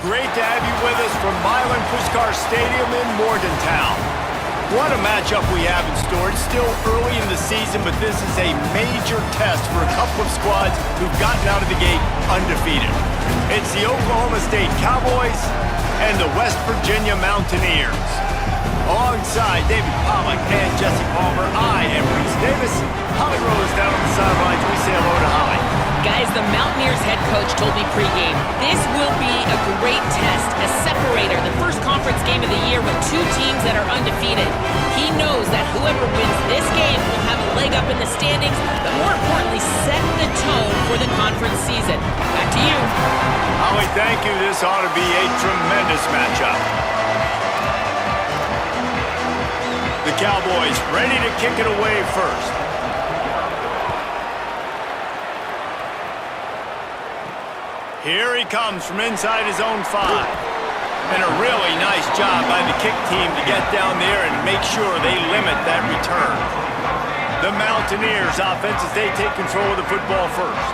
Great to have you with us from Milan Puskar Stadium in Morgantown. What a matchup we have in store. It's still early in the season, but this is a major test for a couple of squads who've gotten out of the gate undefeated. It's the Oklahoma State Cowboys and the West Virginia Mountaineers. Alongside David Pollack and Jesse Palmer, I am Reese Davis. Holly Rose down on the sidelines. We say hello to Holly. Guys, the Mountaineers head coach told me pregame, this will be a great test, a separator, the first conference game of the year with two teams that are undefeated. He knows that whoever wins this game will have a leg up in the standings, but more importantly, set the tone for the conference season. Back to you. Holly, thank you. This ought to be a tremendous matchup. The Cowboys ready to kick it away first. Here he comes from inside his own 5. And a really nice job by the kick team to get down there and make sure they limit that return. The Mountaineers offense as they take control of the football first.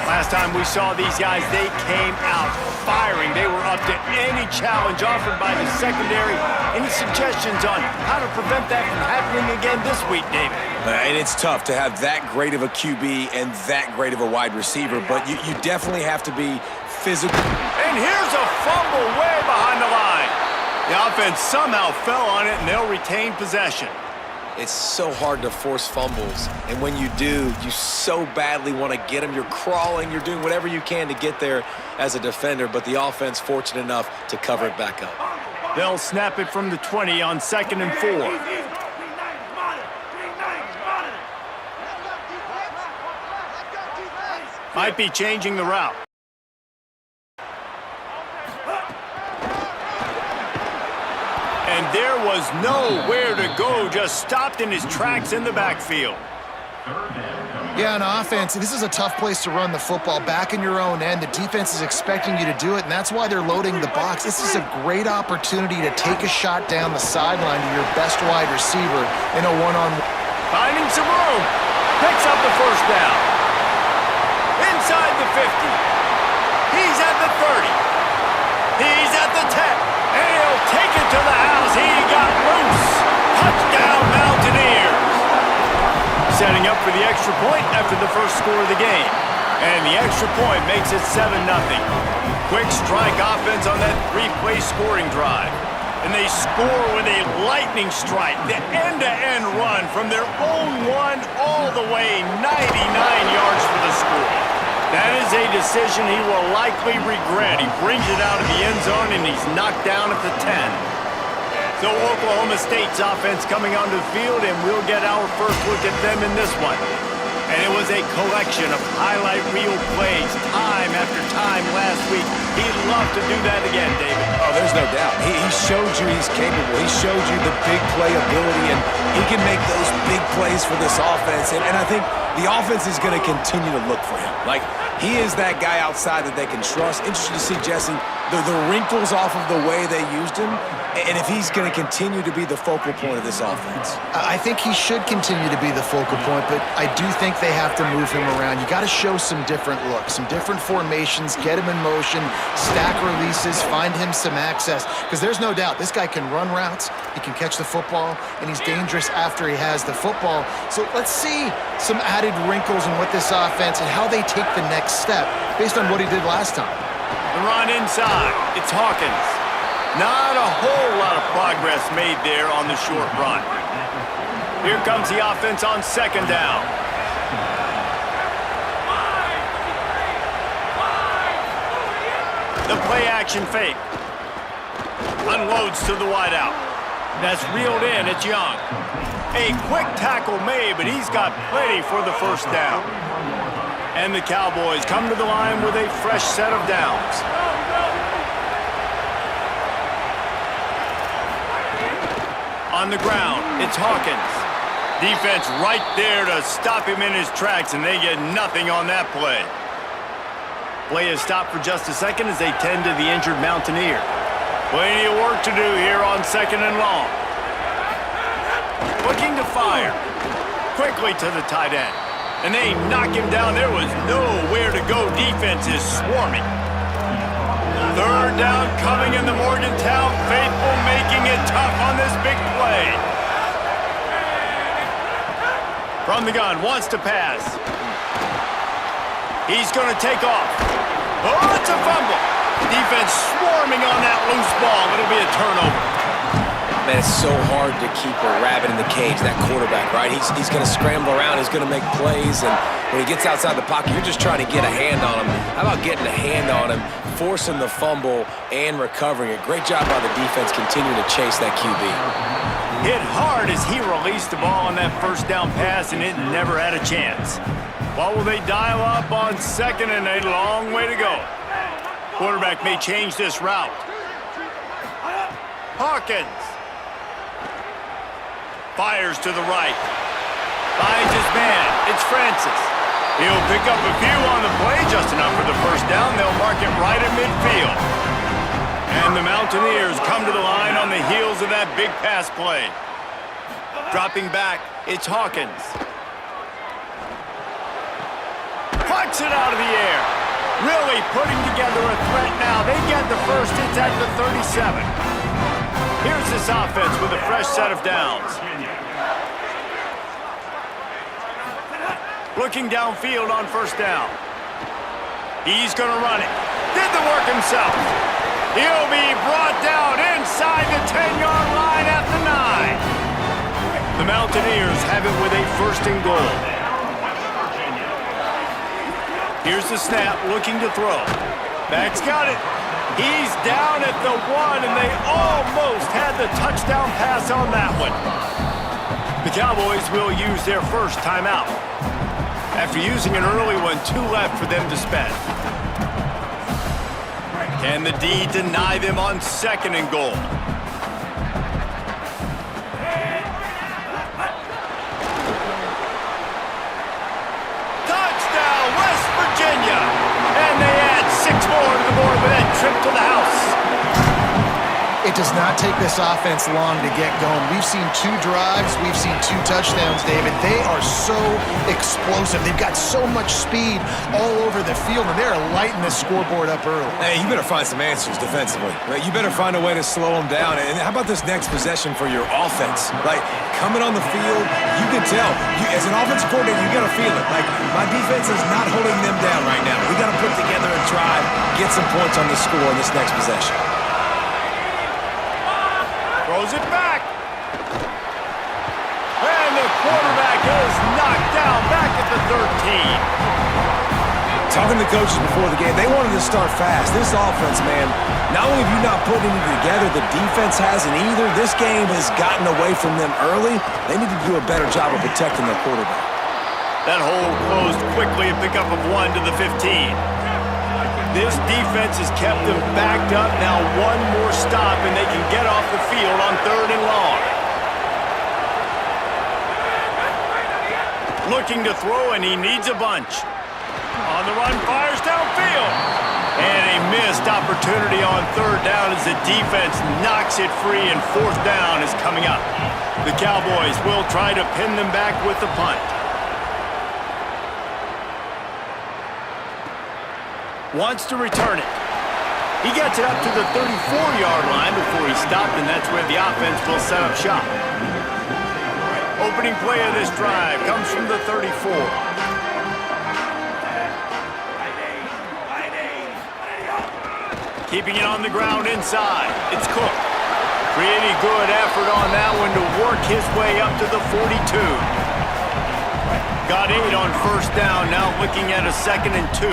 Last time we saw these guys, they came out firing. They were up to any challenge offered by the secondary. Any suggestions on how to prevent that from happening again this week, David? And it's tough to have that great of a QB and that great of a wide receiver, but you definitely have to be physical. And here's a fumble way behind the line. The offense somehow fell on it, and they'll retain possession. It's so hard to force fumbles, and when you do, you so badly want to get them. You're crawling, you're doing whatever you can to get there as a defender, but the offense fortunate enough to cover it back up. They'll snap it from the 20 on 2nd and 4. Might be changing the route. And there was nowhere to go, just stopped in his tracks in the backfield. Yeah, on offense, this is a tough place to run the football. Back in your own end, the defense is expecting you to do it, and that's why they're loading the box. This is a great opportunity to take a shot down the sideline to your best wide receiver in a one-on-one. Finding some room. Picks up the first down. Inside the 50. He's at the 30. He's at the 10. And he'll take it to the house. He got loose. Touchdown, Mountaineers. Setting up for the extra point after the first score of the game. And the extra point makes it 7-0. Quick strike offense on that 3-play scoring drive. And they score with a lightning strike. The end-to-end run from their own 1 all the way 99 yards for the score. That is a decision he will likely regret. He brings it out of the end zone, and he's knocked down at the 10. So Oklahoma State's offense coming onto the field, and we'll get our first look at them in this one. And it was a collection of highlight reel plays time after time last week. He'd love to do that again, David. Oh, there's no doubt. He showed you he's capable. He showed you the big play ability, and he can make those big plays for this offense. And I think the offense is going to continue to look for him. Like, he is that guy outside that they can trust. Interesting to see, Jesse, the wrinkles off of the way they used him, and if he's going to continue to be the focal point of this offense. I think he should continue to be the focal point, but I do think they have to move him around. You got to show some different looks, some different formations, get him in motion, stack releases, find him some access, because there's no doubt this guy can run routes, he can catch the football, and he's dangerous after he has the football. So let's see some added wrinkles in what this offense and how they take the next step based on what he did last time. The run inside. It's Hawkins. Not a whole lot of progress made there on the short run. Here comes the offense on 2nd down. The play action fake. Unloads to the wideout. That's reeled in. It's Young. A quick tackle made, but he's got plenty for the first down. And the Cowboys come to the line with a fresh set of downs. On the ground, it's Hawkins. Defense right there to stop him in his tracks, and they get nothing on that play. Play is stopped for just a second as they tend to the injured Mountaineer. Plenty of work to do here on 2nd and long. Looking to fire. Quickly to the tight end. And they knock him down. There was nowhere to go. Defense is swarming. Third down coming in the Morgantown faithful, making it tough on this big play. From the gun, wants to pass. He's going to take off. Oh, it's a fumble. Defense swarming on that loose ball. It'll be a turnover. Man, it's so hard to keep a rabbit in the cage, that quarterback, right? He's going to scramble around, he's going to make plays, and when he gets outside the pocket, you're just trying to get a hand on him. How about getting a hand on him, forcing the fumble, and recovering it? Great job by the defense continuing to chase that QB. Hit hard as he released the ball on that first down pass, and it never had a chance. What will they dial up on second, and a long way to go? Quarterback may change this route. Hawkins. Fires to the right. Finds his man. It's Francis. He'll pick up a few on the play, just enough for the first down. They'll mark it right at midfield. And the Mountaineers come to the line on the heels of that big pass play. Dropping back, it's Hawkins. Pucks it out of the air. Really putting together a threat now. They get the first. It's at the 37. Here's this offense with a fresh set of downs. Looking downfield on first down. He's going to run it. Did the work himself. He'll be brought down inside the 10-yard line at the 9. The Mountaineers have it with a first and goal. Here's the snap, looking to throw. Back's got it. He's down at the 1, and they almost had the touchdown pass on that one. The Cowboys will use their first timeout. After using an early one, 2 left for them to spend. Can the D deny them on second and goal? Touchdown, West Virginia! And they add 6 more to the board with that trip to the house. It does not take this offense long to get going. We've seen 2 drives. We've seen 2 touchdowns, David. They are so explosive. They've got so much speed all over the field, and they're lighting the scoreboard up early. Hey, you better find some answers defensively. Right? You better find a way to slow them down. And how about this next possession for your offense? Like, coming on the field, you can tell. As an offensive coordinator, you got to feel it. Like, my defense is not holding them down right now. We got to put together a drive, get some points on the score in this next possession. Throws it back. And the quarterback is knocked down back at the 13. Talking to the coaches before the game, they wanted to start fast. This offense, man, not only have you not put it together, the defense hasn't either. This game has gotten away from them early. They need to do a better job of protecting their quarterback. That hole closed quickly, a pickup of 1 to the 15. This defense has kept them backed up. Now 1 more stop, and they can get off the field on 3rd and long. Looking to throw, and he needs a bunch. On the run, fires downfield. And a missed opportunity on 3rd down as the defense knocks it free, and 4th down is coming up. The Cowboys will try to pin them back with the punt. Wants to return it. He gets it up to the 34-yard line before he stopped, and that's where the offense will set up shop. Opening play of this drive comes from the 34. Keeping it on the ground inside. It's Cook. Pretty good effort on that one to work his way up to the 42. Got 8 on first down, now looking at a 2nd and 2.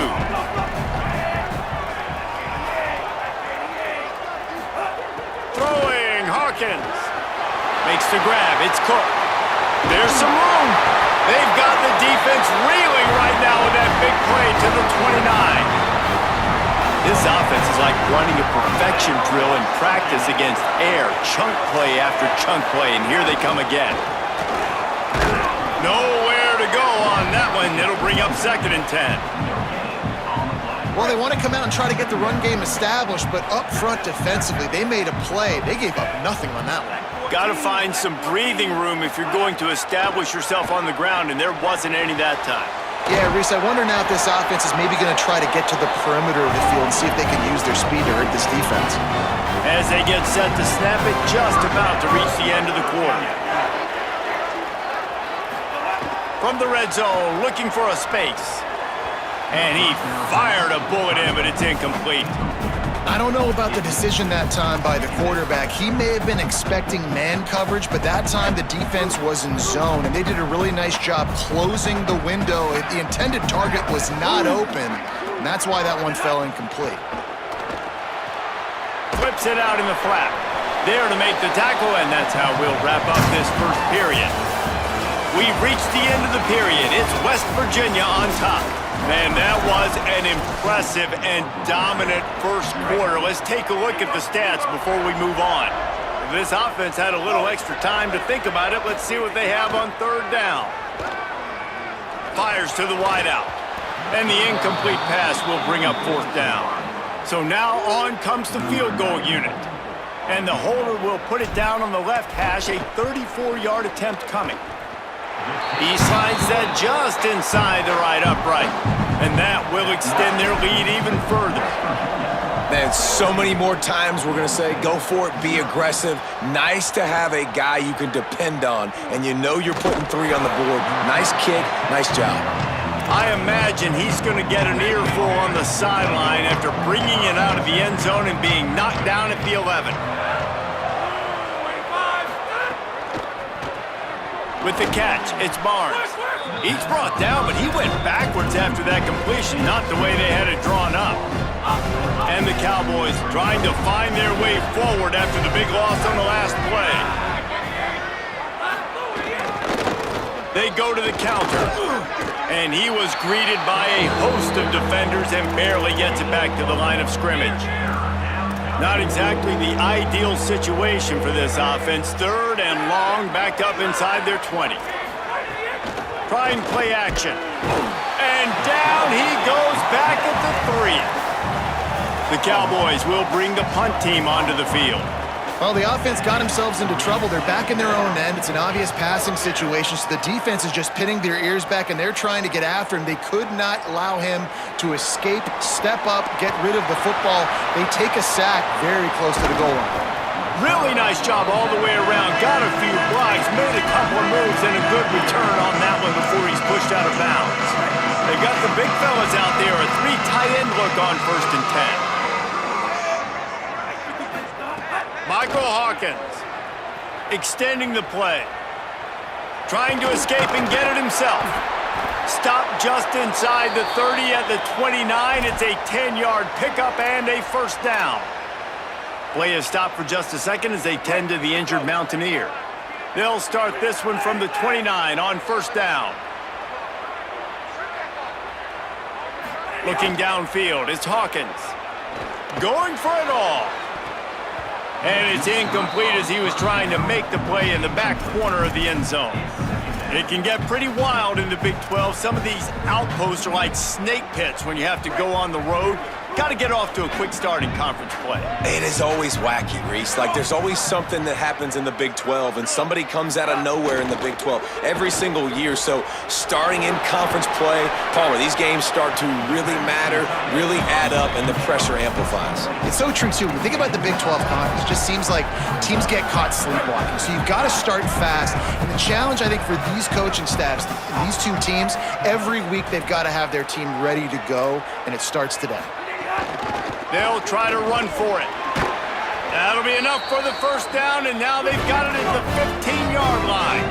Throwing, Hawkins. Makes the grab, it's Cook. There's some room. They've got the defense reeling right now with that big play to the 29. This offense is like running a perfection drill in practice against air. Chunk play after chunk play, and here they come again. Nowhere to go on that one. It'll bring up 2nd and 10. Well, they want to come out and try to get the run game established, but up front defensively, they made a play. They gave up nothing on that one. Got to find some breathing room if you're going to establish yourself on the ground, and there wasn't any that time. Yeah, Reese, I wonder now if this offense is maybe going to try to get to the perimeter of the field and see if they can use their speed to hurt this defense. As they get set to snap it, just about to reach the end of the quarter. From the red zone, looking for a space. And he fired a bullet in, but it's incomplete. I don't know about the decision that time by the quarterback. He may have been expecting man coverage, but that time the defense was in zone, and they did a really nice job closing the window. The intended target was not open, and that's why that one fell incomplete. Flips it out in the flat. There to make the tackle, and that's how we'll wrap up this first period. We've reached the end of the period. It's West Virginia on top. Man, that was an impressive and dominant first quarter. Let's take a look at the stats before we move on. This offense had a little extra time to think about it. Let's see what they have on third down. Fires to the wideout. And the incomplete pass will bring up fourth down. So now on comes the field goal unit. And the holder will put it down on the left hash, a 34-yard attempt coming. He slides that just inside the right upright. And that will extend their lead even further. Man, so many more times we're going to say, go for it, be aggressive. Nice to have a guy you can depend on, and you know you're putting 3 on the board. Nice kick, nice job. I imagine he's going to get an earful on the sideline after bringing it out of the end zone and being knocked down at the 11. With the catch, it's Barnes. He's brought down, but he went backwards after that completion, not the way they had it drawn up. And the Cowboys trying to find their way forward after the big loss on the last play. They go to the counter, and he was greeted by a host of defenders and barely gets it back to the line of scrimmage. Not exactly the ideal situation for this offense. Third and long, backed up inside their 20. Trying play action. And down he goes back at the 3. The Cowboys will bring the punt team onto the field. Well, the offense got themselves into trouble. They're back in their own end. It's an obvious passing situation, so the defense is just pinning their ears back, and they're trying to get after him. They could not allow him to escape, step up, get rid of the football. They take a sack very close to the goal line. Really nice job all the way around. Got a few blocks, made a couple of moves, and a good return on that one before he's pushed out of bounds. They got the big fellas out there, a 3 tight end look on 1st and 10. Michael Hawkins extending the play. Trying to escape and get it himself. Stopped just inside the 30 at the 29. It's a 10-yard pickup and a first down. Play is stopped for just a second as they tend to the injured Mountaineer. They'll start this one from the 29 on first down. Looking downfield, it's Hawkins. Going for it all. And it's incomplete as he was trying to make the play in the back corner of the end zone. It can get pretty wild in the Big 12. Some of these outposts are like snake pits when you have to go on the road. Got to get off to a quick start in conference play. It is always wacky, Reese. Like, there's always something that happens in the Big 12, and somebody comes out of nowhere in the Big 12 every single year. So starting in conference play, Palmer, these games start to really matter, really add up, and the pressure amplifies. It's so true, too. When you think about the Big 12 conference, it just seems like teams get caught sleepwalking. So you've got to start fast. And the challenge, I think, for these coaching staffs, these two teams, every week they've got to have their team ready to go, and it starts today. They'll try to run for it. That'll be enough for the first down, and now they've got it at the 15-yard line.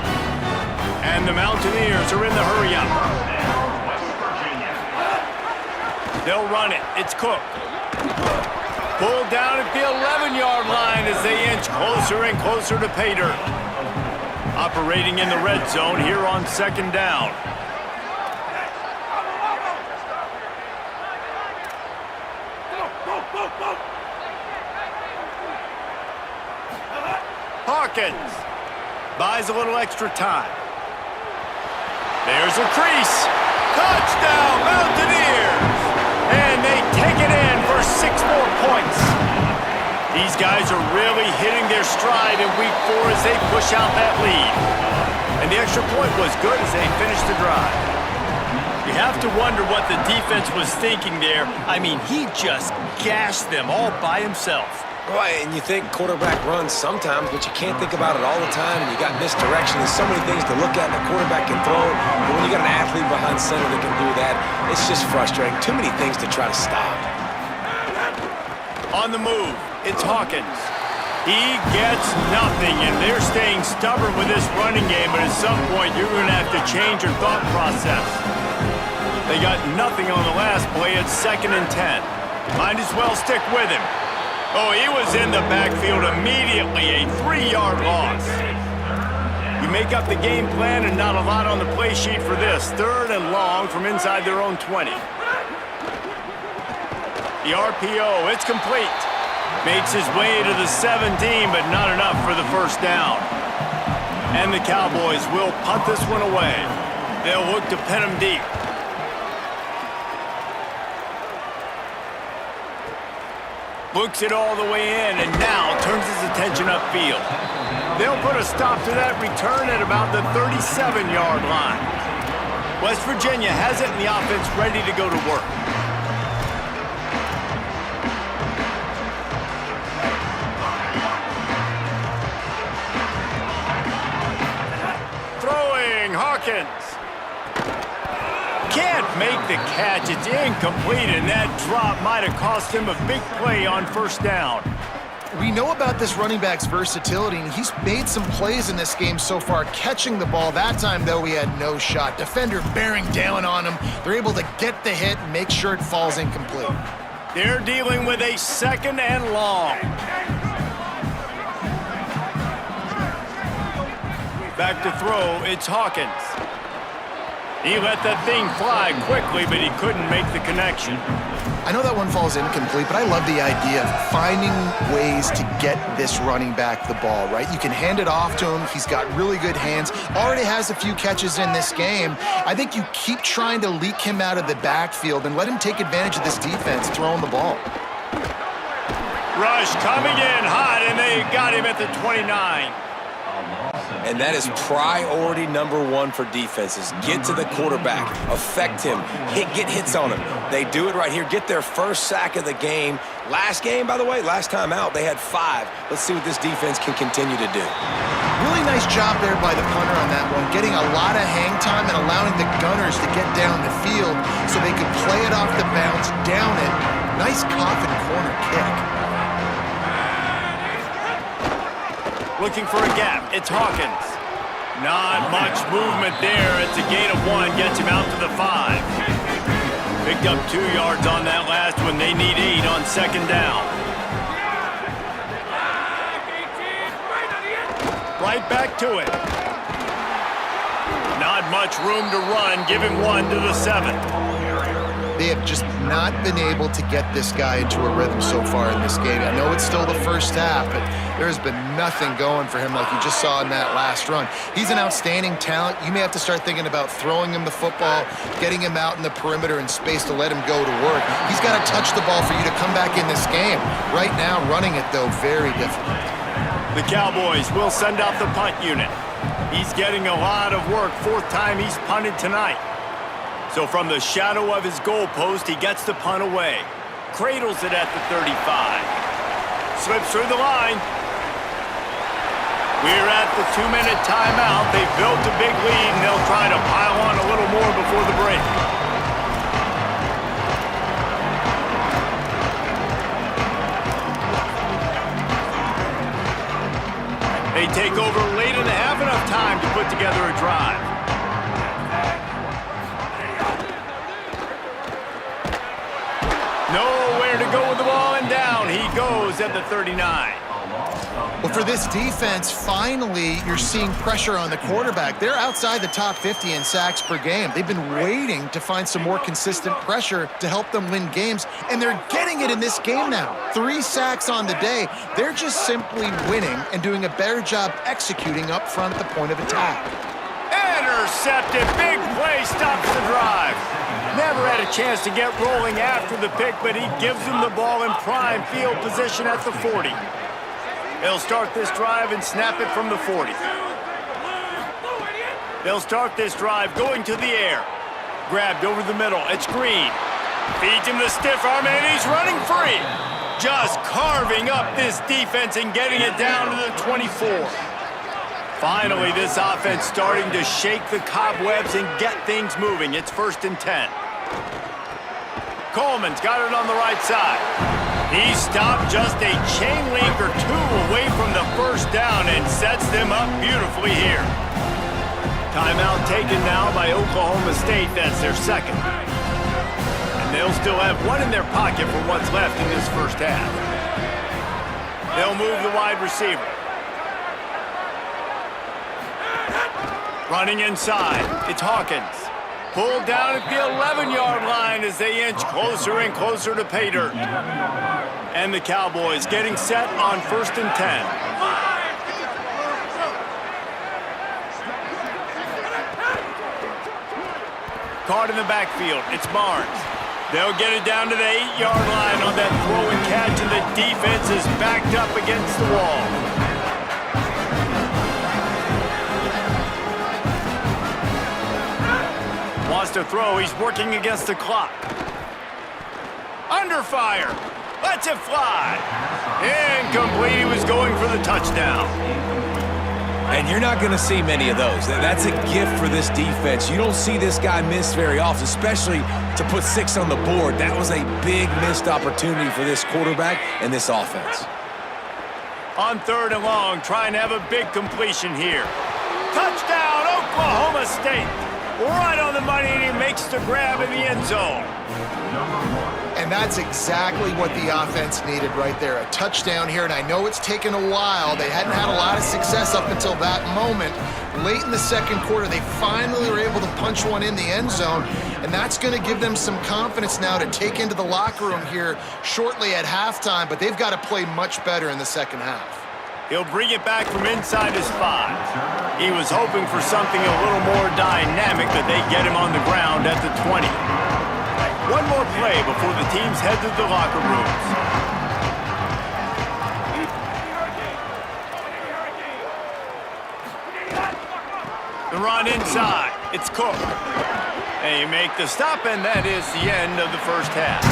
And the Mountaineers are in the hurry-up. They'll run it. It's Cook. Pulled down at the 11-yard line as they inch closer and closer to pay dirt. Operating in the red zone here on second down. Hawkins buys a little extra time. There's a crease. Touchdown, Mountaineers! And they take it in for 6 more points. These guys are really hitting their stride in week 4 as they push out that lead. And the extra point was good as they finished the drive. You have to wonder what the defense was thinking there. I mean, he just gashed them all by himself. Right, and you think quarterback runs sometimes, but you can't think about it all the time, and you got misdirection. There's so many things to look at, and the quarterback can throw. But when you got an athlete behind center that can do that, it's just frustrating. Too many things to try to stop. On the move, it's Hawkins. He gets nothing, and they're staying stubborn with this running game, but at some point, you're going to have to change your thought process. They got nothing on the last play. It's 2nd and 10. Might as well stick with him. Oh, he was in the backfield immediately, a 3-yard loss. You make up the game plan and not a lot on the play sheet for this. 3rd and long from inside their own 20. The RPO, it's complete. Makes his way to the 17, but not enough for the first down. And the Cowboys will punt this one away. They'll look to pin him deep. Looks it all the way in, and now turns his attention upfield. They'll put a stop to that return at about the 37-yard line. West Virginia has it, and the offense ready to go to work. Throwing, Hawkins. Can't make the catch. It's incomplete, and that drop might have cost him a big play on first down. We know about this running back's versatility, and he's made some plays in this game so far, catching the ball. That time, though, he had no shot. Defender bearing down on him. They're able to get the hit and make sure it falls incomplete. They're dealing with a 2nd and long. Back to throw, it's Hawkins. He let that thing fly quickly, but he couldn't make the connection. I know that one falls incomplete, but I love the idea of finding ways to get this running back the ball, right? You can hand it off to him. He's got really good hands. Already has a few catches in this game. I think you keep trying to leak him out of the backfield and let him take advantage of this defense throwing the ball. Rush coming in hot, and they got him at the 29. And that is priority number 1 for defenses. Get to the quarterback, affect him, get hits on him. They do it right here, get their first sack of the game. Last game, by the way, last time out, they had 5. Let's see what this defense can continue to do. Really nice job there by the punter on that one, getting a lot of hang time and allowing the gunners to get down the field so they could play it off the bounce, down it. Nice coffin corner kick. Looking for a gap, it's Hawkins. Not much movement there. It's a gain of 1, gets him out to the 5. Picked up 2 yards on that last one. They need 8 on 2nd down. Right back to it. Not much room to run. Give him 1 to the 7. They have just not been able to get this guy into a rhythm so far in this game. I know it's still the first half, but there's been nothing going for him like you just saw in that last run. He's an outstanding talent. You may have to start thinking about throwing him the football, getting him out in the perimeter and space to let him go to work. He's got to touch the ball for you to come back in this game. Right now, running it, though, very difficult. The Cowboys will send out the punt unit. He's getting a lot of work. 4th time he's punted tonight. So from the shadow of his goalpost, he gets the punt away. Cradles it at the 35. Slips through the line. We're at the 2-minute timeout. They've built a big lead, and they'll try to pile on a little more before the break. They take over late in the half, enough time to put together a drive. Nowhere to go with the ball, and down he goes at the 39. Well, for this defense, finally, you're seeing pressure on the quarterback. They're outside the top 50 in sacks per game. They've been waiting to find some more consistent pressure to help them win games, and they're getting it in this game now. 3 sacks on the day. They're just simply winning and doing a better job executing up front the point of attack. Intercepted. Big play stops the drive. Never had a chance to get rolling after the pick, but he gives them the ball in prime field position at the 40. They'll start this drive and snap it from the 40. They'll start this drive going to the air. Grabbed over the middle. It's Green. Feeds him the stiff arm, and he's running free. Just carving up this defense and getting it down to the 24. Finally, this offense starting to shake the cobwebs and get things moving. It's 1st and 10. Coleman's got it on the right side. He stopped just a chain link or two away from the first down and sets them up beautifully here. Timeout taken now by Oklahoma State. That's their second. And they'll still have one in their pocket for what's left in this first half. They'll move the wide receiver. Running inside, it's Hawkins. Pulled down at the 11-yard line as they inch closer and closer to pay dirt. And the Cowboys getting set on 1st and 10. Caught in the backfield, it's Barnes. They'll get it down to the 8-yard line on that throw and catch, and the defense is backed up against the wall. Wants to throw, he's working against the clock. Under fire, lets it fly. Incomplete, he was going for the touchdown. And you're not going to see many of those. That's a gift for this defense. You don't see this guy miss very often, especially to put 6 on the board. That was a big missed opportunity for this quarterback and this offense. On 3rd and long, trying to have a big completion here. Touchdown, Oklahoma State. Right on the money, and he makes the grab in the end zone. And that's exactly what the offense needed right there. A touchdown here, and I know it's taken a while. They hadn't had a lot of success up until that moment. Late in the second quarter, they finally were able to punch one in the end zone, and that's going to give them some confidence now to take into the locker room here shortly at halftime, but they've got to play much better in the second half. He'll bring it back from inside his 5. He was hoping for something a little more dynamic, but they get him on the ground at the 20. One more play before the teams head to the locker rooms. The run inside. It's Cook. They make the stop, and that is the end of the first half.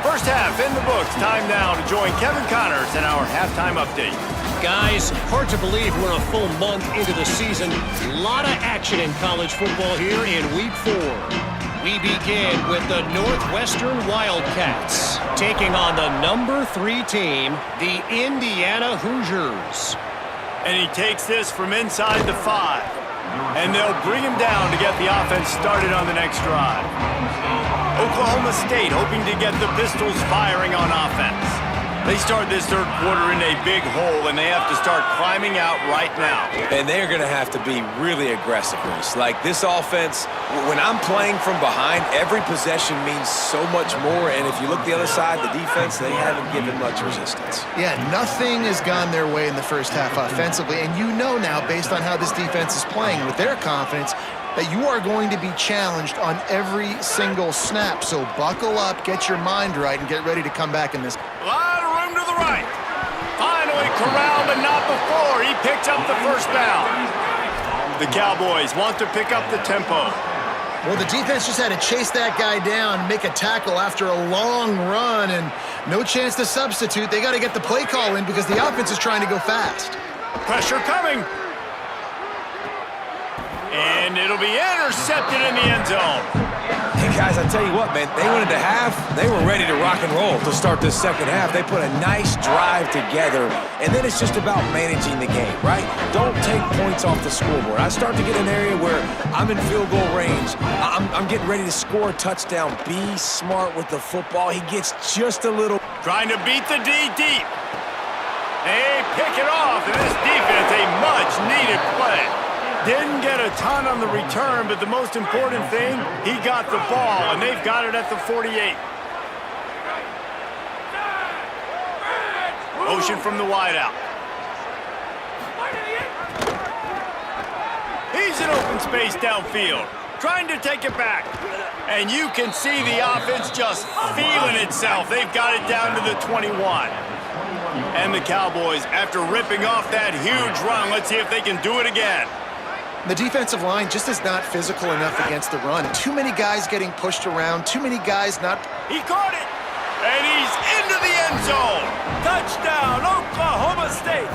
First half in the books. Time now to join Kevin Connors in our halftime update. Guys, hard to believe we're a full month into the season. A lot of action in college football here in Week 4. We begin with the Northwestern Wildcats taking on the number 3 team, the Indiana Hoosiers. And he takes this from inside the 5. And they'll bring him down to get the offense started on the next drive. Oklahoma State hoping to get the Pistols firing on offense. They start this third quarter in a big hole, and they have to start climbing out right now. And they're going to have to be really aggressive. Like this offense, when I'm playing from behind, every possession means so much more. And if you look the other side, the defense, they haven't given much resistance. Yeah, nothing has gone their way in the first half offensively. And you know now, based on how this defense is playing with their confidence, that you are going to be challenged on every single snap. So buckle up, get your mind right, and get ready to come back in this. A lot of room to the right. Finally corralled, but not before. He picks up the first down. The Cowboys want to pick up the tempo. Well, the defense just had to chase that guy down, make a tackle after a long run, and no chance to substitute. They got to get the play call in because the offense is trying to go fast. Pressure coming. And it'll be intercepted in the end zone. Hey, guys, I tell you what, man, they went into half. They were ready to rock and roll to start this second half. They put a nice drive together, and then it's just about managing the game, right? Don't take points off the scoreboard. I start to get an area where I'm in field goal range. I'm getting ready to score a touchdown. Be smart with the football. He gets just a little. Trying to beat the D deep. They pick it off, and this defense, a much-needed play. Didn't get a ton on the return, but the most important thing, he got the ball, and they've got it at the 48. Motion from the wideout. He's in open space downfield, trying to take it back. And you can see the offense just feeling itself. They've got it down to the 21. And the Cowboys, after ripping off that huge run, let's see if they can do it again. The defensive line just is not physical enough against the run. Too many guys getting pushed around, too many guys not... He caught it, and he's into the end zone. Touchdown, Oklahoma State.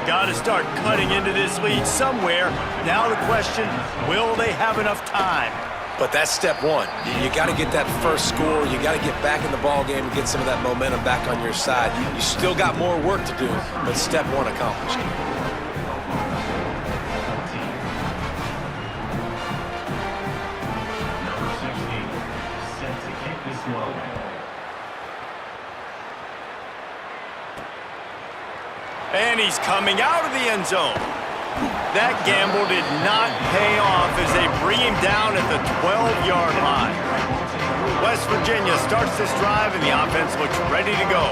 Got to start cutting into this lead somewhere. Now the question, will they have enough time? But that's step one. You got to get that first score. You got to get back in the ball game and get some of that momentum back on your side. You still got more work to do, but step one accomplished. And he's coming out of the end zone. That gamble did not pay off as they bring him down at the 12-yard line. West Virginia starts this drive, and the offense looks ready to go.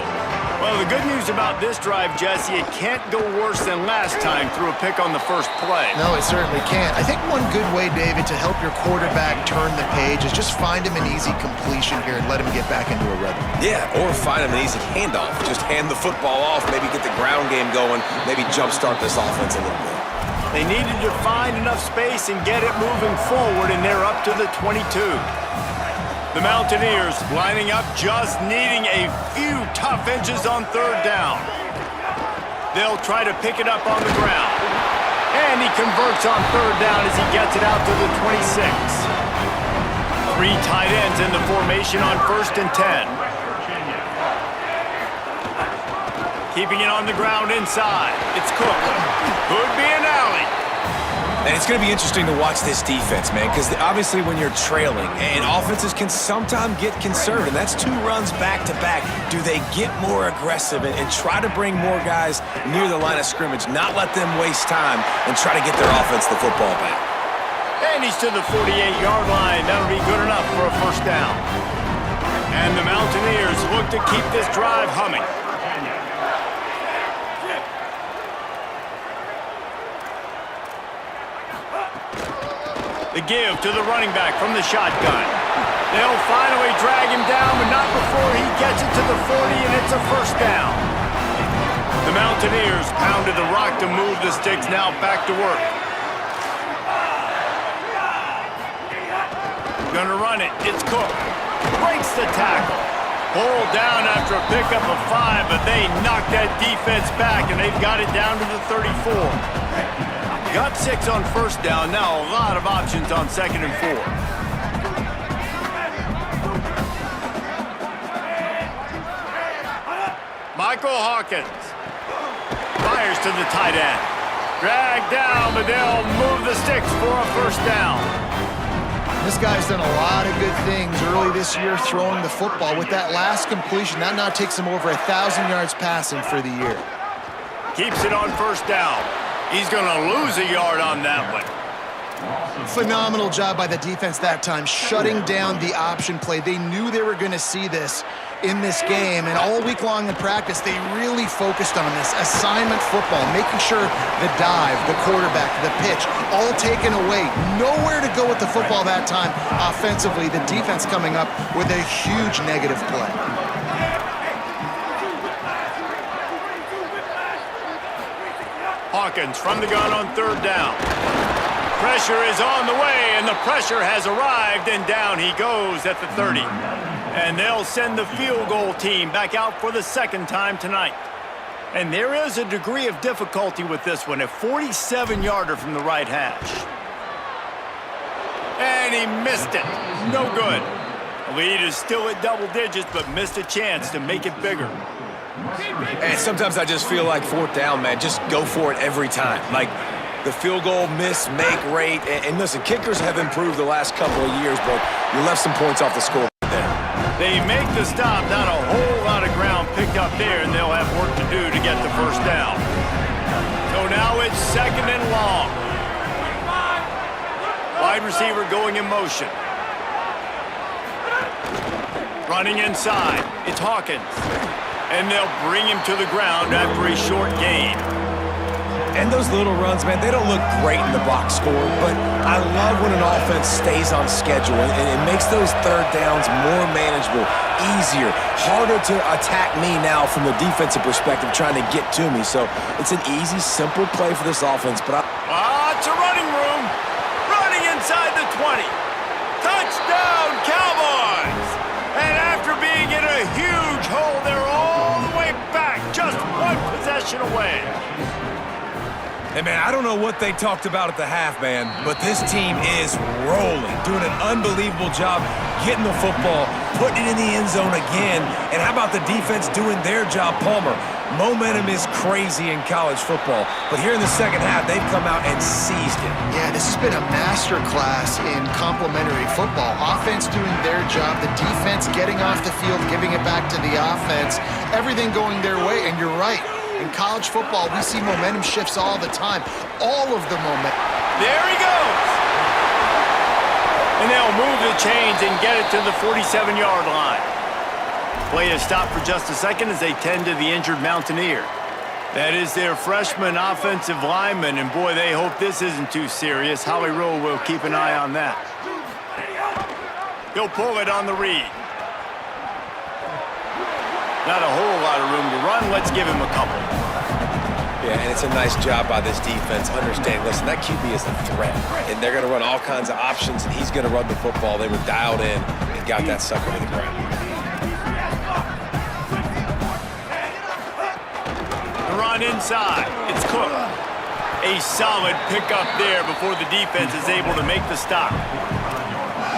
Well, the good news about this drive, Jesse, it can't go worse than last time through a pick on the first play. No, it certainly can't. I think one good way, David, to help your quarterback turn the page is just find him an easy completion here and let him get back into a rhythm. Yeah, or find him an easy handoff. Just hand the football off, maybe get the ground game going, maybe jumpstart this offense a little bit. They needed to find enough space and get it moving forward, and they're up to the 22. The Mountaineers lining up, just needing a few tough inches on third down. They'll try to pick it up on the ground. And he converts on third down as he gets it out to the 26. Three tight ends in the formation on 1st and 10. Keeping it on the ground inside. It's Cook. Could be an alley. And it's going to be interesting to watch this defense, man, because obviously when you're trailing, and offenses can sometimes get conservative. That's 2 runs back-to-back. Do they get more aggressive and try to bring more guys near the line of scrimmage, not let them waste time, and try to get their offense the football back? And he's to the 48-yard line. That'll be good enough for a first down. And the Mountaineers look to keep this drive humming. The give to the running back from the shotgun. They'll finally drag him down, but not before he gets it to the 40, and it's a first down. The Mountaineers pounded the rock to move the sticks, now back to work. Gonna run it. It's Cook. Breaks the tackle. Pulled down after a pickup of 5, but they knocked that defense back, and they've got it down to the 34. Got 6 on first down. Now a lot of options on 2nd and 4. Michael Hawkins fires to the tight end. Dragged down, but they'll move the sticks for a first down. This guy's done a lot of good things early this year throwing the football. With that last completion, that now takes him over 1,000 yards passing for the year. Keeps it on first down. He's going to lose a yard on that one. Phenomenal job by the defense that time, shutting down the option play. They knew they were going to see this in this game, and all week long in practice, they really focused on this assignment football, making sure the dive, the quarterback, the pitch, all taken away. Nowhere to go with the football that time offensively. The defense coming up with a huge negative play. Hawkins from the gun on third down. Pressure is on the way, and the pressure has arrived, and down he goes at the 30. And they'll send the field goal team back out for the second time tonight. And there is a degree of difficulty with this one, a 47-yarder from the right hash. And he missed it. No good. The lead is still at double digits, but missed a chance to make it bigger. And sometimes I just feel like 4th down, man, just go for it every time. Like the field goal miss-make rate. And listen, kickers have improved the last couple of years, but you left some points off the score there. They make the stop, not a whole lot of ground picked up there, and they'll have work to do to get the first down. So now it's 2nd and long. Wide receiver going in motion. Running inside. It's Hawkins. And they'll bring him to the ground after a short gain. And those little runs, man, they don't look great in the box score, but I love when an offense stays on schedule, and it makes those third downs more manageable, easier, harder to attack me now from the defensive perspective trying to get to me. So it's an easy, simple play for this offense, but lots of running room. Running inside the 20. Touchdown, Cowboys! And after being in a huge hole, they're all the way back, just one possession away. Hey, man, I don't know what they talked about at the half, man, but this team is rolling, doing an unbelievable job getting the football, putting it in the end zone again, and how about the defense doing their job, Palmer? Momentum is crazy in college football, but here in the second half, they've come out and seized it. Yeah, this has been a master class in complementary football. Offense doing their job, the defense getting off the field, giving it back to the offense, everything going their way, and you're right. In college football, we see momentum shifts all the time. All of the momentum. There he goes. And they'll move the chains and get it to the 47-yard line. Play is stopped for just a second as they tend to the injured Mountaineer. That is their freshman offensive lineman, and boy, they hope this isn't too serious. Howie Rowe will keep an eye on that. He'll pull it on the read. Not a whole lot of room to run. Let's give him a couple. Yeah, and it's a nice job by this defense. Understand, listen, that QB is a threat, and they're going to run all kinds of options, and he's going to run the football. They were dialed in and got that sucker to the ground. The run inside. It's Cook. A solid pickup there before the defense is able to make the stop.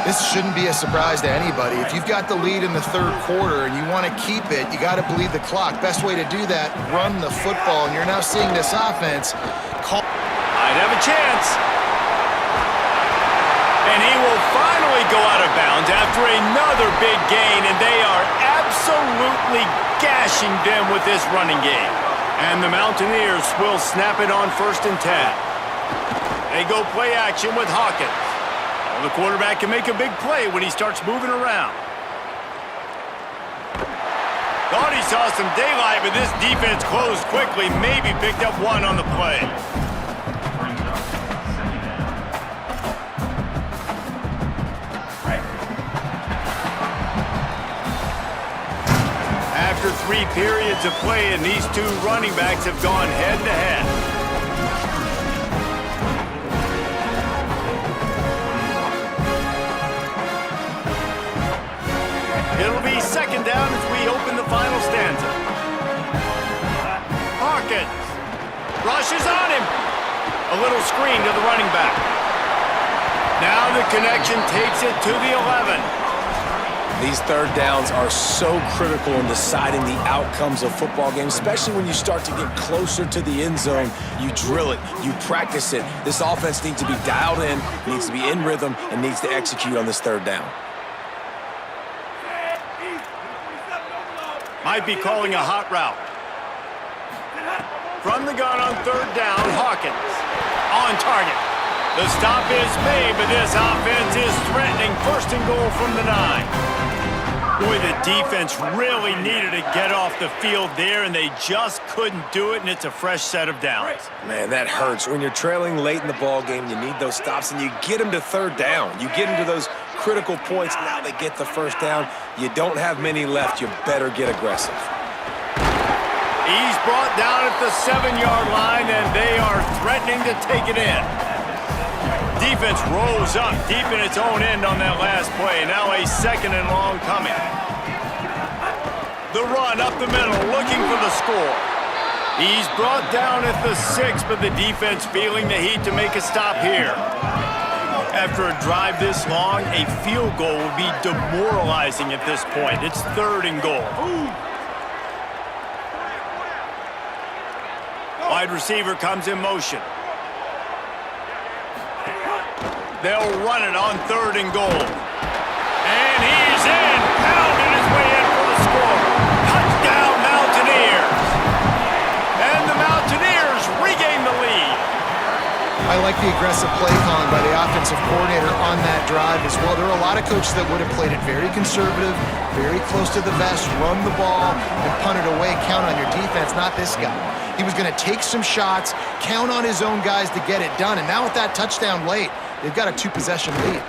This shouldn't be a surprise to anybody. If you've got the lead in the third quarter and you want to keep it, you got to bleed the clock. Best way to do that, run the football. And you're now seeing this offense call. I'd have a chance. And he will finally go out of bounds after another big gain, and they are absolutely gashing them with this running game. And the Mountaineers will snap it on 1st and 10. They go play action with Hawkins. The quarterback can make a big play when he starts moving around. Thought he saw some daylight, but this defense closed quickly, maybe picked up one on the play. After 3 periods of play, and these two running backs have gone head-to-head. It'll be 2nd down as we open the final stanza. Hawkins rushes on him. A little screen to the running back. Now the connection takes it to the 11. These third downs are so critical in deciding the outcomes of football games, especially when you start to get closer to the end zone. You drill it, you practice it. This offense needs to be dialed in, needs to be in rhythm, and needs to execute on this third down. Might be calling a hot route. From the gun on 3rd down, Hawkins on target. The stop is made, but this offense is threatening 1st and goal from the 9. Boy, the defense really needed to get off the field there, and they just couldn't do it, and it's a fresh set of downs. Man, that hurts. When you're trailing late in the ball game, you need those stops, and you get them to 3rd down. You get them to those critical points. Now they get the 1st down. You don't have many left. You better get aggressive. He's brought down at the 7-yard line, and they are threatening to take it in. Defense rolls up deep in its own end on that last play. Now a 2nd and long coming. The run up the middle, looking for the score. He's brought down at the 6, but the defense feeling the heat to make a stop here. After a drive this long, a field goal will be demoralizing at this point. It's 3rd and goal. Wide receiver comes in motion. They'll run it on 3rd and goal. And he's in, pounding his way in for the score. Touchdown, Mountaineers. And the Mountaineers regain the lead. I like the aggressive play calling by the offensive coordinator on that drive as well. There are a lot of coaches that would have played it very conservative, very close to the vest, run the ball, and punt it away, count on your defense, not this guy. He was going to take some shots, count on his own guys to get it done, and now with that touchdown late, they've got a 2-possession lead.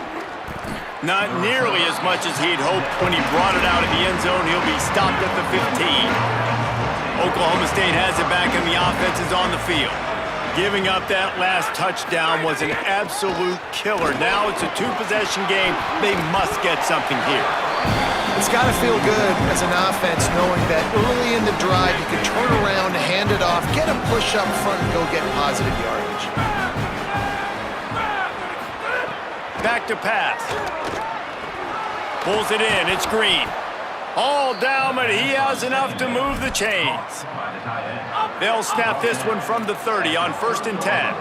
Not nearly as much as he'd hoped when he brought it out of the end zone. He'll be stopped at the 15. Oklahoma State has it back, and the offense is on the field. Giving up that last touchdown was an absolute killer. Now it's a two-possession game. They must get something here. It's got to feel good as an offense knowing that early in the drive you can turn around, hand it off, get a push up front, and go get positive yardage. Back to pass. Pulls it in. It's Green. All down, but he has enough to move the chains. They'll snap this one from the 30 on 1st and 10.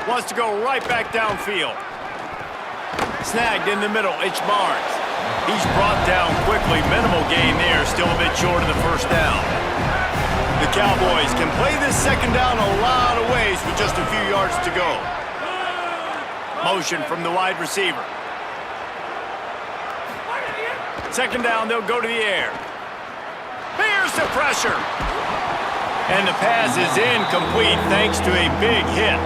Wants to go right back downfield. Snagged in the middle. It's Barnes. He's brought down quickly. Minimal gain there. Still a bit short of the first down. The Cowboys can play this second down a lot of ways with just a few yards to go. Motion from the wide receiver. Second down, they'll go to the air. Here's the pressure. And the pass is incomplete thanks to a big hit.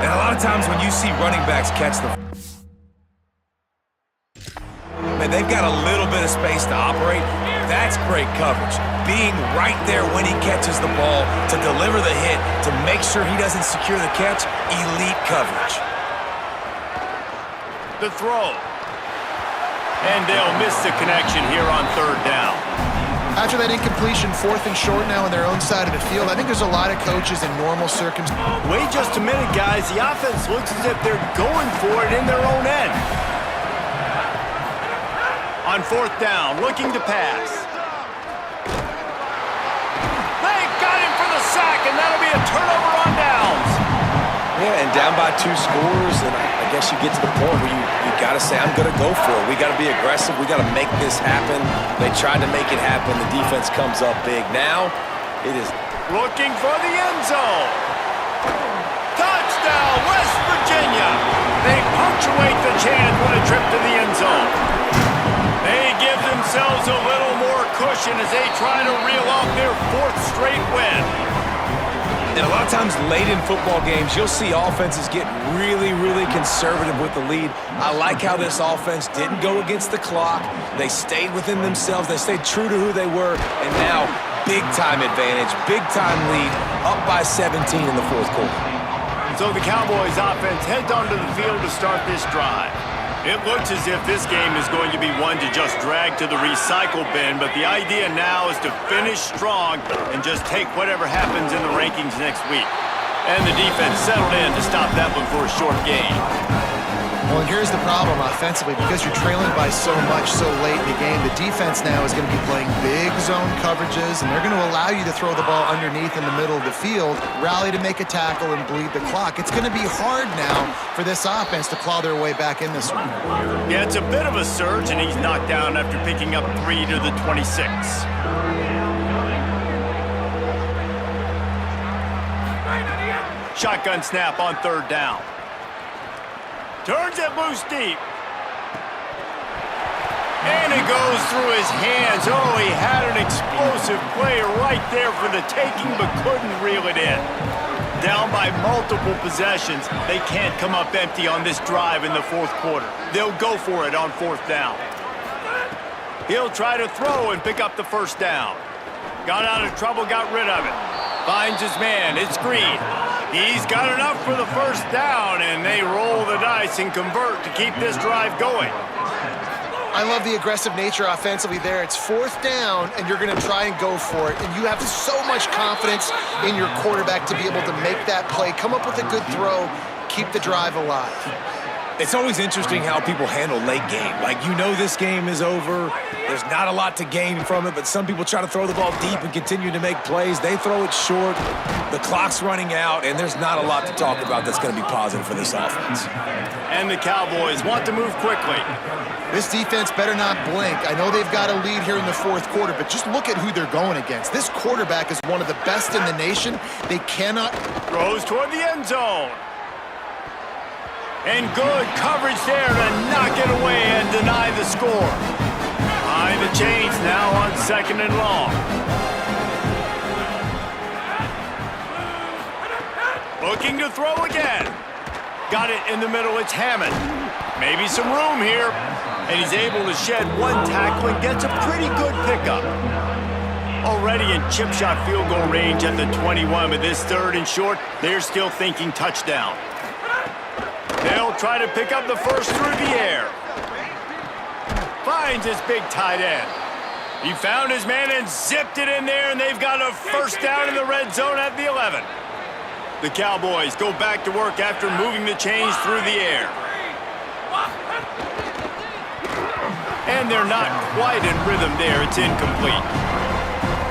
And a lot of times when you see running backs catch the... Man, they've got a little bit of space to operate. That's great coverage. Being right there when he catches the ball to deliver the hit, to make sure he doesn't secure the catch, elite coverage. The throw. And they'll miss the connection here on 3rd down. After that incompletion, 4th and short now on their own side of the field, I think there's a lot of coaches in normal circumstances. Wait just a minute, guys. The offense looks as if they're going for it in their own end. On 4th down, looking to pass. They got him for the sack, and that'll be a turnover on downs. Yeah, and down by 2 scores, and I guess you get to the point where you got to say, I'm going to go for it. We got to be aggressive. We got to make this happen. They tried to make it happen. The defense comes up big. Now, it is looking for the end zone. Touchdown, West Virginia. They punctuate the chance with a trip to the end zone. They give themselves a little more cushion as they try to reel off their 4th straight win. And a lot of times late in football games, you'll see offenses get really, really conservative with the lead. I like how this offense didn't go against the clock. They stayed within themselves. They stayed true to who they were. And now, big-time advantage, big-time lead, up by 17 in the 4th quarter. So the Cowboys offense heads onto the field to start this drive. It looks as if this game is going to be one to just drag to the recycle bin, but the idea now is to finish strong and just take whatever happens in the rankings next week. And the defense settled in to stop that one for a short gain. Well, and here's the problem offensively. Because you're trailing by so much so late in the game, the defense now is going to be playing big zone coverages, and they're going to allow you to throw the ball underneath in the middle of the field, rally to make a tackle, and bleed the clock. It's going to be hard now for this offense to claw their way back in this one. Yeah, it's a bit of a surge, and he's knocked down after picking up 3 to the 26. Shotgun snap on 3rd down. Turns it loose deep. And it goes through his hands. Oh, he had an explosive play right there for the taking, but couldn't reel it in. Down by multiple possessions, they can't come up empty on this drive in the 4th quarter. They'll go for it on 4th down. He'll try to throw and pick up the 1st down. Got out of trouble, got rid of it. Finds his man, it's Green. He's got enough for the 1st down, and they roll the dice and convert to keep this drive going. I love the aggressive nature offensively there. It's 4th down, and you're going to try and go for it, and you have so much confidence in your quarterback to be able to make that play, come up with a good throw, keep the drive alive. It's always interesting how people handle late game. Like, you know this game is over. There's not a lot to gain from it, but some people try to throw the ball deep and continue to make plays. They throw it short. The clock's running out, and there's not a lot to talk about that's going to be positive for this offense. And the Cowboys want to move quickly. This defense better not blink. I know they've got a lead here in the 4th quarter, but just look at who they're going against. This quarterback is one of the best in the nation. They cannot... Throws toward the end zone. And good coverage there to knock it away and deny the score. Behind the chains now on 2nd and long. Looking to throw again. Got it in the middle, it's Hammond. Maybe some room here. And he's able to shed one tackle and gets a pretty good pickup. already in chip shot field goal range at the 21, but this 3rd and short, they're still thinking touchdown. They'll try to pick up the first through the air. Finds his big tight end. He found his man and zipped it in there, and they've got a first down in the red zone at the 11. The Cowboys go back to work after moving the chains through the air. And they're not quite in rhythm there. It's incomplete.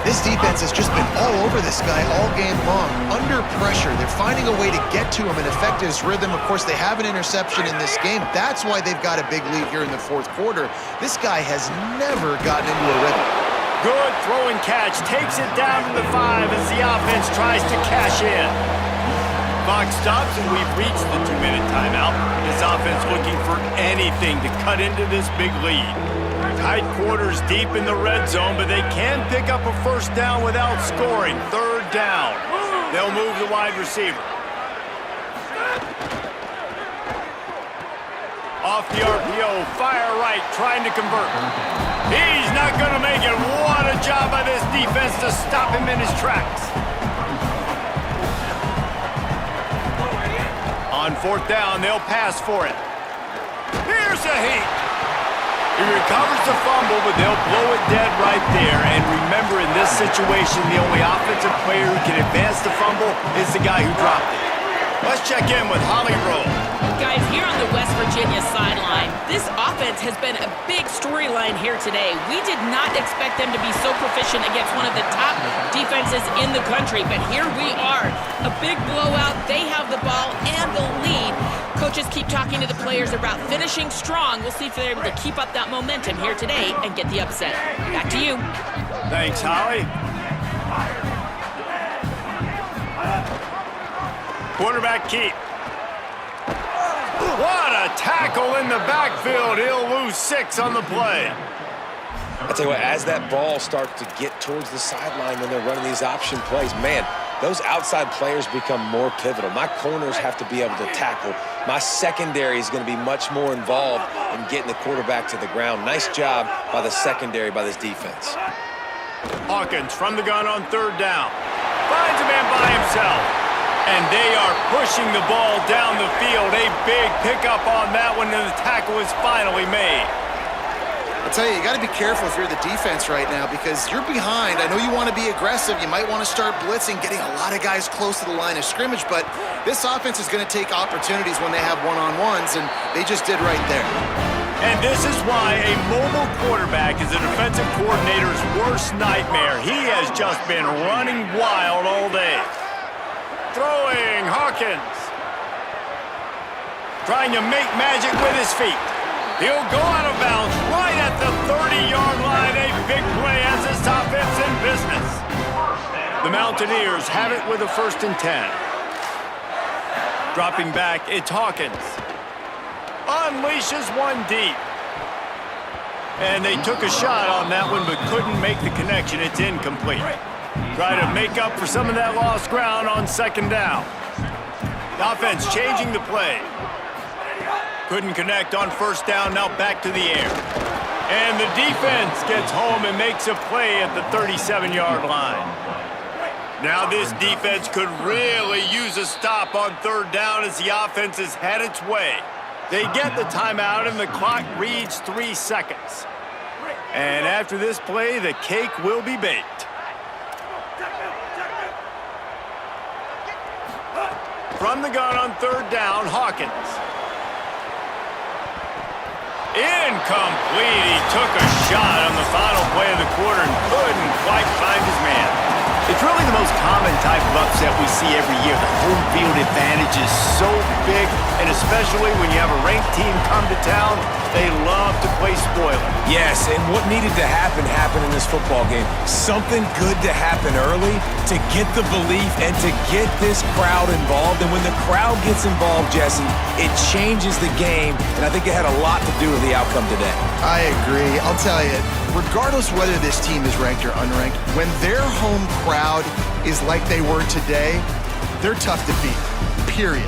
This defense has just been all over this guy all game long. Under pressure, they're finding a way to get to him and affect his rhythm. Of course, they have an interception in this game. That's why they've got a big lead here in the 4th quarter. This guy has never gotten into a rhythm. Good throw and catch. Takes it down to the 5 as the offense tries to cash in. Clock stops and we've reached the 2-minute timeout. This offense looking for anything to cut into this big lead. Tight quarters deep in the red zone, but they can pick up a first down without scoring. 3rd down. They'll move the wide receiver. Off the RPO, fire right, trying to convert. He's not going to make it. What a job by this defense to stop him in his tracks. On 4th down, they'll pass for it. Here's a heat. He recovers the fumble, but they'll blow it dead right there. And remember, in this situation, the only offensive player who can advance the fumble is the guy who dropped it. Let's check in with Holly Rowe. Guys, here on the West Virginia sideline, this offense has been a big storyline here today. We did not expect them to be so proficient against one of the top defenses in the country, but here we are. A big blowout. They have the ball and the lead. Coaches keep talking to the players about finishing strong. We'll see if they're able to keep up that momentum here today and get the upset. Back to you. Thanks, Holly. Quarterback keep. What a tackle in the backfield. He'll lose 6 on the play. I tell you what, as that ball starts to get towards the sideline when they're running these option plays, man, those outside players become more pivotal. My corners have to be able to tackle. My secondary is going to be much more involved in getting the quarterback to the ground. Nice job by the secondary, by this defense. Hawkins from the gun on 3rd down. Finds a man by himself. And they are pushing the ball down the field. A big pickup on that one, and the tackle is finally made. I'll tell you, you got to be careful if you're the defense right now because you're behind. I know you want to be aggressive. You might want to start blitzing, getting a lot of guys close to the line of scrimmage, but this offense is going to take opportunities when they have one-on-ones, and they just did right there. And this is why a mobile quarterback is a defensive coordinator's worst nightmare. He has just been running wild all day. Throwing, Hawkins. Trying to make magic with his feet. He'll go out of bounds right at the 30-yard line. A big play as this offense in business. The Mountaineers have it with a 1st and 10. Dropping back, it's Hawkins. Unleashes one deep. And they took a shot on that one but couldn't make the connection. It's incomplete. Try to make up for some of that lost ground on 2nd down. The offense changing the play. Couldn't connect on 1st down, now back to the air. And the defense gets home and makes a play at the 37-yard line. Now this defense could really use a stop on 3rd down as the offense has had its way. They get the timeout and the clock reads 3 seconds. And after this play, the cake will be baked. From the gun on 3rd down, Hawkins. Incomplete. He took a shot on the final play of the quarter and couldn't quite find his man. It's really the most common type of upset we see every year. The home field advantage is so big, and especially when you have a ranked team come to town, they love to play spoiler. Yes, and what needed to happen happened in this football game. Something good to happen early to get the belief and to get this crowd involved. And when the crowd gets involved, Jesse, it changes the game, and I think it had a lot to do with the outcome today. I agree. I'll tell you, regardless whether this team is ranked or unranked, when their home crowd is like they were today, they're tough to beat, period.